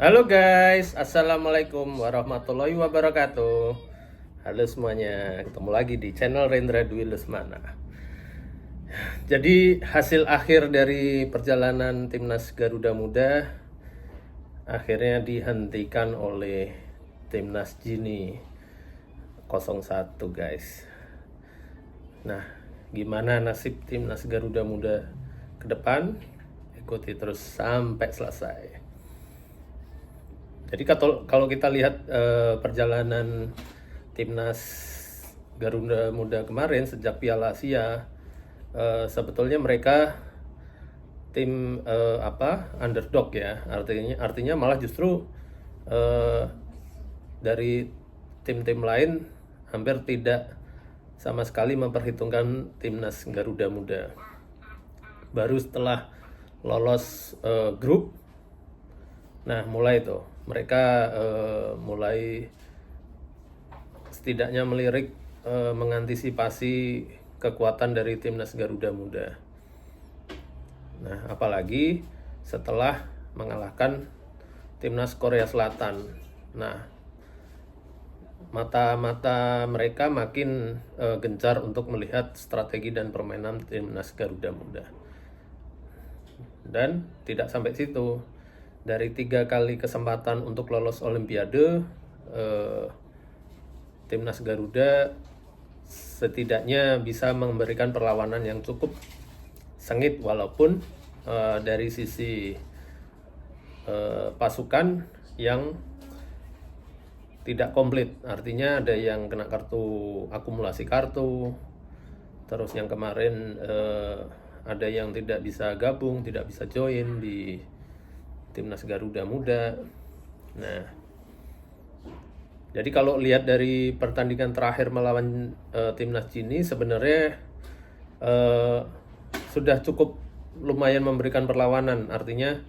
Halo guys, assalamualaikum warahmatullahi wabarakatuh. Halo semuanya, ketemu lagi di channel Rendra Dwi Lesmana. Jadi hasil akhir dari perjalanan timnas Garuda Muda akhirnya dihentikan oleh timnas Gini 01 guys. Nah, gimana nasib timnas Garuda Muda ke depan? Ikuti terus sampai selesai. Jadi kalau kita lihat perjalanan timnas Garuda Muda kemarin sejak Piala Asia, sebetulnya mereka tim underdog ya. Artinya malah justru dari tim-tim lain hampir tidak sama sekali memperhitungkan timnas Garuda Muda. Baru setelah lolos grup, nah mulai tuh mereka mulai setidaknya melirik mengantisipasi kekuatan dari timnas Garuda Muda. Nah, apalagi setelah mengalahkan timnas Korea Selatan. Nah, mata mereka makin gencar untuk melihat strategi dan permainan timnas Garuda Muda. Dan tidak sampai situ. Dari 3 kali kesempatan untuk lolos Olimpiade, timnas Garuda setidaknya bisa memberikan perlawanan yang cukup sengit, walaupun dari sisi pasukan yang tidak komplit. Artinya ada yang kena kartu, akumulasi kartu, terus yang kemarin ada yang tidak bisa gabung, tidak bisa join di timnas Garuda Muda. Nah, jadi kalau lihat dari pertandingan terakhir melawan timnas Gini, sebenarnya sudah cukup lumayan memberikan perlawanan. Artinya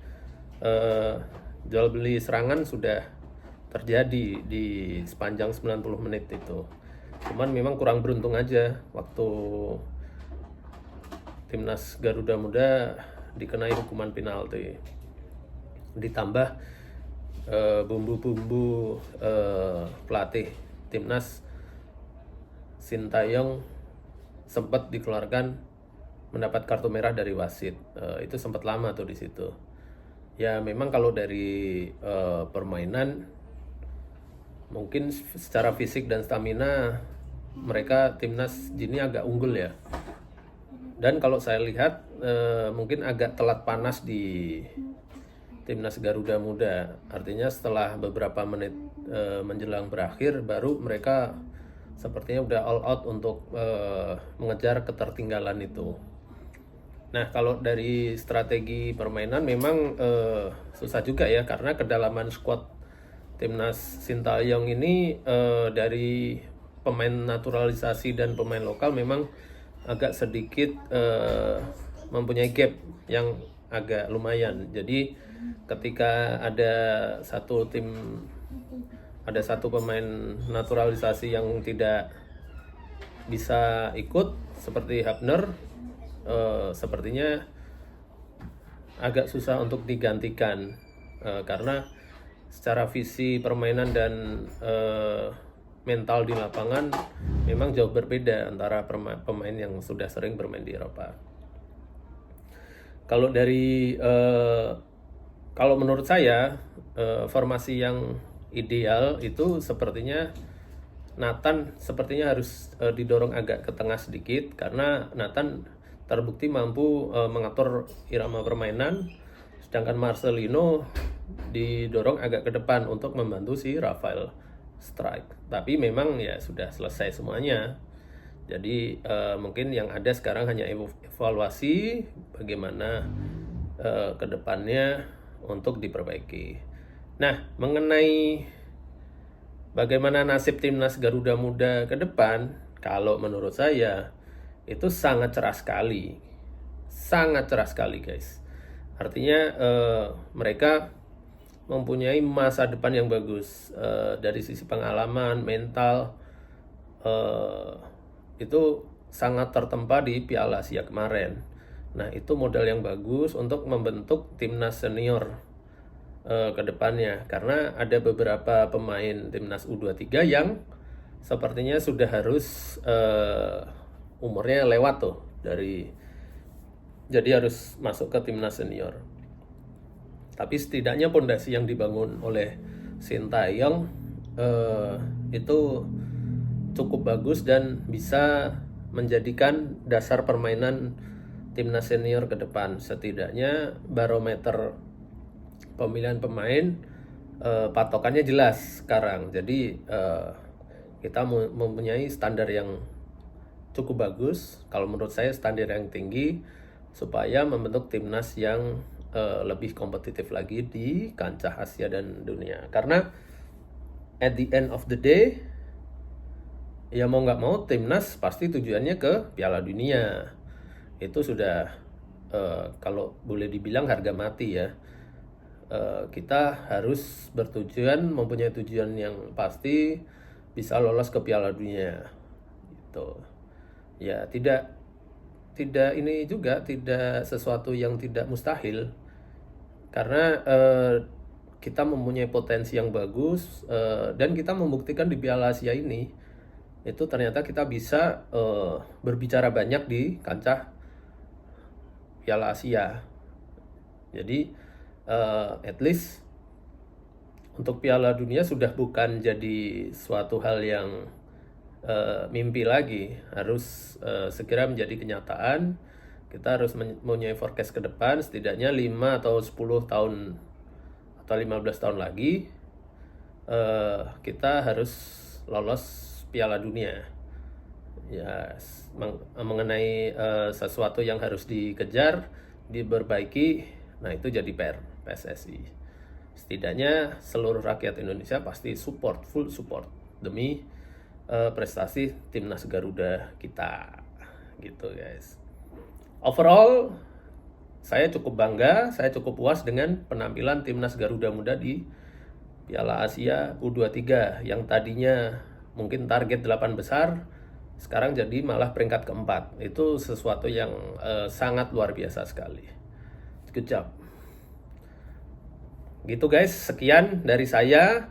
jual beli serangan sudah terjadi di sepanjang 90 menit itu. Cuman memang kurang beruntung aja waktu timnas Garuda Muda dikenai hukuman penalti. Ditambah bumbu-bumbu pelatih timnas Sintayong sempat dikeluarkan mendapat kartu merah dari wasit. Itu sempat lama tuh di situ. Ya memang kalau dari permainan mungkin secara fisik dan stamina mereka timnas Gini agak unggul ya. Dan kalau saya lihat mungkin agak telat panas di timnas Garuda Muda. Artinya setelah beberapa menit menjelang berakhir baru mereka sepertinya udah all out untuk mengejar ketertinggalan itu. Nah, kalau dari strategi permainan memang susah juga ya, karena kedalaman squad timnas Sintayong ini dari pemain naturalisasi dan pemain lokal memang agak sedikit mempunyai gap yang agak lumayan. Jadi ketika ada satu pemain naturalisasi yang tidak bisa ikut seperti Hapner, sepertinya agak susah untuk digantikan karena secara visi permainan dan mental di lapangan memang jauh berbeda antara pemain yang sudah sering bermain di Eropa. Kalau menurut saya formasi yang ideal itu sepertinya Nathan sepertinya harus didorong agak ke tengah sedikit, karena Nathan terbukti mampu mengatur irama permainan, sedangkan Marcelino didorong agak ke depan untuk membantu si Rafael Strike. Tapi memang ya sudah selesai semuanya. Jadi mungkin yang ada sekarang hanya evaluasi bagaimana ke depannya untuk diperbaiki. Nah, mengenai bagaimana nasib timnas Garuda Muda ke depan, kalau menurut saya itu sangat cerah sekali. Sangat cerah sekali, guys. Artinya mereka mempunyai masa depan yang bagus dari sisi pengalaman, mental, itu sangat tertempa di Piala Asia kemarin. Nah, itu modal yang bagus untuk membentuk timnas senior ke depannya, karena ada beberapa pemain timnas U23 yang sepertinya sudah harus umurnya lewat tuh jadi harus masuk ke timnas senior. Tapi setidaknya pondasi yang dibangun oleh Sintayong itu cukup bagus dan bisa menjadikan dasar permainan timnas senior ke depan. Setidaknya barometer pemilihan pemain patokannya jelas sekarang. Jadi kita mempunyai standar yang cukup bagus. Kalau menurut saya standar yang tinggi supaya membentuk timnas yang lebih kompetitif lagi di kancah Asia dan dunia. Karena at the end of the day, ya mau nggak mau timnas pasti tujuannya ke Piala Dunia. Itu sudah kalau boleh dibilang harga mati ya. Kita harus mempunyai tujuan yang pasti bisa lolos ke Piala Dunia. Gitu. Ya tidak ini juga tidak sesuatu yang tidak mustahil, karena kita mempunyai potensi yang bagus dan kita membuktikan di Piala Asia ini itu ternyata kita bisa berbicara banyak di kancah Piala Asia. Jadi at least untuk Piala Dunia sudah bukan jadi suatu hal yang mimpi lagi, harus segera menjadi kenyataan. Kita harus mempunyai forecast ke depan, setidaknya 5 atau 10 tahun atau 15 tahun lagi kita harus lolos Piala Dunia. Ya, mengenai sesuatu yang harus dikejar, diperbaiki, nah itu jadi PR PSSI. Setidaknya seluruh rakyat Indonesia pasti full support demi prestasi timnas Garuda kita, gitu guys. Overall, saya cukup bangga, saya cukup puas dengan penampilan timnas Garuda Muda di Piala Asia U23 yang tadinya mungkin target 8 besar, sekarang jadi malah peringkat keempat. Itu sesuatu yang sangat luar biasa sekali. Good job. Gitu guys, sekian dari saya.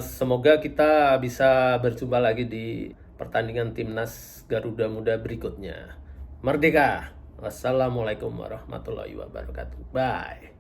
Semoga kita bisa berjumpa lagi di pertandingan timnas Garuda Muda berikutnya. Merdeka! Wassalamualaikum warahmatullahi wabarakatuh. Bye.